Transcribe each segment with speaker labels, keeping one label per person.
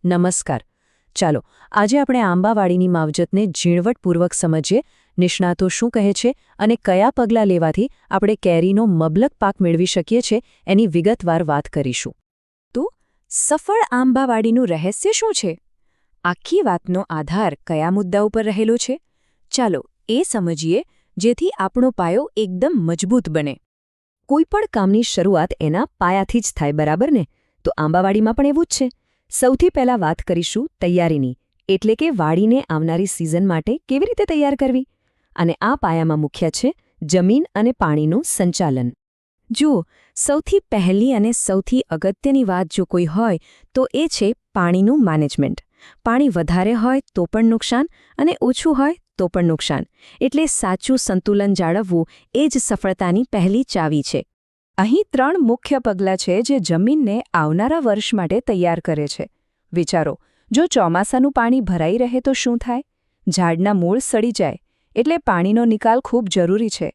Speaker 1: નમસ્કાર. ચાલો આજે આપણે આંબાવાડીની માવજતને ઝીણવટપૂર્વક સમજીએ. નિષ્ણાતો શું કહે છે અને કયા પગલાં લેવાથી આપણે કેરીનો મબલક પાક મેળવી શકીએ છીએ એની વિગતવાર વાત કરીશું.
Speaker 2: તો સફળ આંબાવાડીનું રહસ્ય શું છે? આખી વાતનો આધાર કયા મુદ્દા ઉપર રહેલો છે? ચાલો એ સમજીએ જેથી આપણો પાયો એકદમ મજબૂત બને.
Speaker 1: કોઈપણ કામની શરૂઆત એના પાયાથી જ થાય, બરાબર ને? તો આંબાવાડીમાં પણ એવું જ છે. સૌથી પહેલાં વાત કરીશું તૈયારીની, એટલે કે વાડીને આવનારી સિઝન માટે કેવી રીતે તૈયાર કરવી. અને આ પાયામાં મુખ્ય છે જમીન અને પાણીનું સંચાલન.
Speaker 2: જુઓ, સૌથી પહેલી અને સૌથી અગત્યની વાત જો કોઈ હોય તો એ છે પાણીનું મેનેજમેન્ટ. પાણી વધારે હોય તો પણ નુકસાન અને ઓછું હોય તો પણ નુકસાન. એટલે સાચું સંતુલન જાળવવું એ જ સફળતાની પહેલી ચાવી છે. અહીં 3 મુખ્ય પગલાં છે જે જમીનને આવનારા વર્ષ માટે તૈયાર કરે છે. વિચારો, જો ચોમાસાનું પાણી ભરાઈ રહે તો શું થાય? ઝાડના મૂળ સડી જાય, એટલે પાણીનો નિકાલ ખૂબ જરૂરી છે.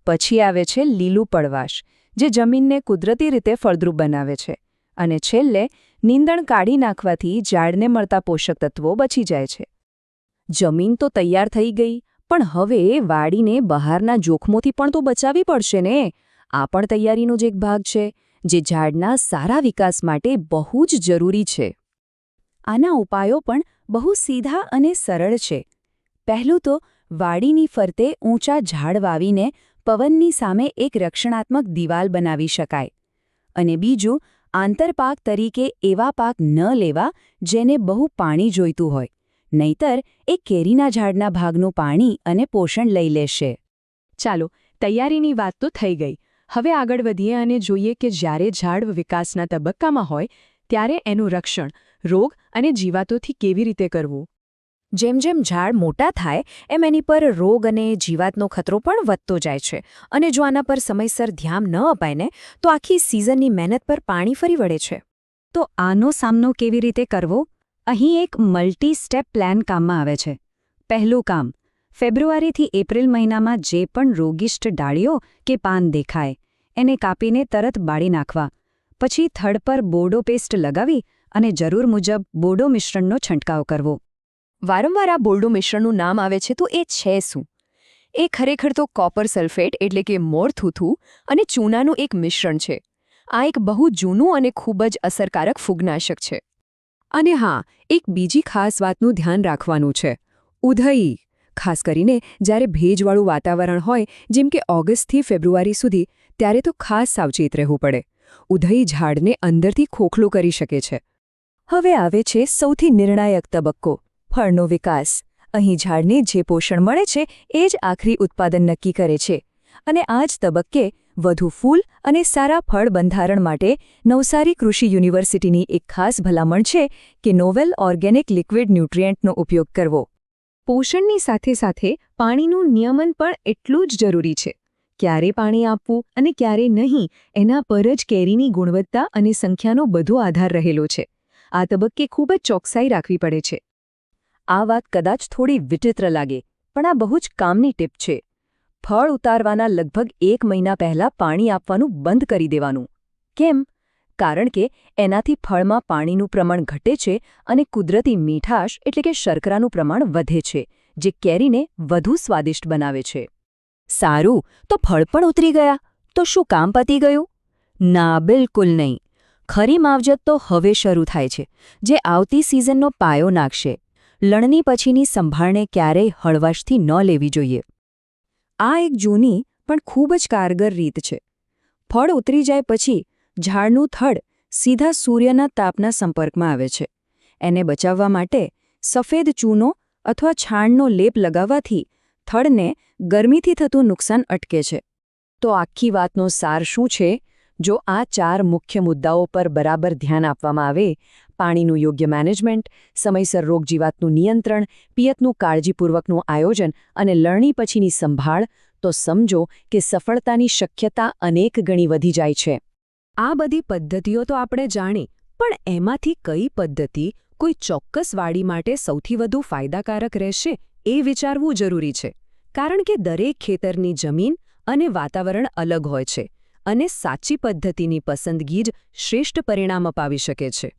Speaker 2: પછી આવે છે લીલું પડવાશ, જે જમીનને કુદરતી રીતે ફળદ્રુપ બનાવે છે. અને છેલ્લે નીંદણ કાઢી નાખવાથી ઝાડને મળતા પોષક તત્વો બચી જાય છે.
Speaker 1: જમીન તો તૈયાર થઈ ગઈ, પણ હવે વાડીને બહારના જોખમોથી પણ તો બચાવવી પડશે ને. આ પણ તૈયારીનો જ એક ભાગ છે, જે ઝાડના સારા વિકાસ માટે બહુ જ જરૂરી છે.
Speaker 2: આના ઉપાયો પણ બહુ સીધા અને સરળ છે. પહેલું તો વાડીની ફરતે ઊંચા ઝાડ વાવીને પવનની સામે એક રક્ષણાત્મક દિવાલ બનાવી શકાય. અને બીજું, આંતરપાક તરીકે એવા પાક ન લેવા જેને બહુ પાણી જોઈતું હોય, નહીતર એ કેરીના ઝાડના ભાગનું પાણી અને પોષણ લઈ લેશે. ચાલો, તૈયારીની વાત તો થઈ ગઈ. હવે આગળ વધીએ અને જોઈએ કે જ્યારે ઝાડ વિકાસના તબક્કામાં હોય ત્યારે એનું રક્ષણ રોગ અને જીવાતોથી કેવી રીતે કરવું. જેમ જેમ ઝાડ મોટા થાય એમ એની પર રોગ અને જીવાતનો ખતરો પણ વધતો જાય છે. અને જો આના પર સમયસર ધ્યાન ન અપાય ને તો આખી સિઝનની મહેનત પર પાણી ફરી વળે છે. તો આનો સામનો કેવી રીતે કરવો? અહીં એક મલ્ટી સ્ટેપ પ્લાન કામમાં આવે છે. પહેલું કામ, ફેબ્રુઆરીથી એપ્રિલ મહિનામાં જે પણ રોગિષ્ટ ડાળીઓ કે પાન દેખાય એને કાપીને તરત બાળી નાખવા. પછી થડ પર બોર્ડો પેસ્ટ લગાવી અને જરૂર મુજબ બોર્ડો મિશ્રણનો છંટકાવ કરવો. વારંવાર આ બોર્ડો મિશ્રણનું નામ આવે છે તો એ છે શું? એ ખરેખર તો કોપર સલ્ફેટ એટલે કે મોરથૂથું અને ચૂનાનું એક મિશ્રણ છે. આ એક બહુ જૂનું અને ખૂબ જ અસરકારક ફૂગનાશક છે. અને હા, એક બીજી ખાસ વાતનું ધ્યાન રાખવાનું છે. ઉધઈ, ખાસ કરીને જ્યારે ભેજવાળું વાતાવરણ હોય, જેમ કે ઓગસ્ટથી ફેબ્રુઆરી સુધી, ત્યારે તો ખાસ સાવચેત રહેવું પડે. ઉધઈ ઝાડને અંદરથી ખોખલું કરી શકે છે. હવે આવે છે સૌથી નિર્ણાયક તબક્કો, ફળનો વિકાસ. અહીં ઝાડને જે પોષણ મળે છે એ જ આખરી ઉત્પાદન નક્કી કરે છે. અને આ જ તબક્કે વધુ ફૂલ અને સારા ફળ બંધારણ માટે નવસારી કૃષિ યુનિવર્સિટીની એક ખાસ ભલામણ છે કે નોવેલ ઓર્ગેનિક લિક્વિડ ન્યુટ્રિયન્ટનો ઉપયોગ કરવો. પોષણની સાથે સાથે પાણીનું નિયમન પણ એટલું જ જરૂરી છે. ક્યારે પાણી આપવું અને ક્યારે નહીં એના પર જ કેરીની ગુણવત્તા અને સંખ્યાનો બધો આધાર રહેલો છે. આ તબક્કે ખૂબ જ ચોકસાઈ રાખવી પડે છે. આ વાત કદાચ થોડી વિચિત્ર લાગે, પણ આ બહુ જ કામની ટીપ છે. ફળ ઉતારવાના લગભગ 1 મહિના પહેલાં પાણી આપવાનું બંધ કરી દેવાનું. કેમ? કારણ કે એનાથી ફળમાં પાણીનું પ્રમાણ ઘટે છે અને કુદરતી મીઠાશ એટલે કે શર્કરાનું પ્રમાણ વધે છે, જે કેરીને વધુ સ્વાદિષ્ટ બનાવે છે. સારું, તો ફળ પણ ઉતરી ગયા, તો શું કામ પતી ગયું? ના, બિલકુલ નહીં. ખરી માવજત તો હવે શરૂ થાય છે, જે આવતી સિઝનનો પાયો નાખશે. લણણી પછીની સંભાળને ક્યારેય હળવાશથી ન લેવી જોઈએ. આ એક જૂની પણ ખૂબ જ કારગર રીત છે. ફળ ઉતરી જાય પછી ઝાડનું થડ સીધા સૂર્યના તાપના સંપર્કમાં આવે છે. એને બચાવવા માટે સફેદ ચૂનો અથવા છાણનો લેપ લગાવવાથી થડને ગરમીથી થતું નુકસાન અટકે છે. તો આખી વાતનો સાર શું છે? જો આ 4 મુખ્ય મુદ્દાઓ પર બરાબર ધ્યાન આપવામાં આવે, પાણીનું યોગ્ય મેનેજમેન્ટ, સમયસર રોગજીવાતનું નિયંત્રણ, પિયતનું કાળજીપૂર્વકનું આયોજન અને લણણી પછીની સંભાળ, તો સમજો કે સફળતાની શક્યતા અનેક ગણી વધી જાય છે. આ બધી પદ્ધતિઓ તો આપણે જાણી, પણ એમાંથી કઈ પદ્ધતિ કોઈ ચોક્કસ વાડી માટે સૌથી વધુ ફાયદાકારક રહેશે એ વિચારવું જરૂરી છે. કારણ કે દરેક ખેતરની જમીન અને વાતાવરણ અલગ હોય છે, અને સાચી પદ્ધતિની પસંદગી જ શ્રેષ્ઠ પરિણામ અપાવી શકે છે.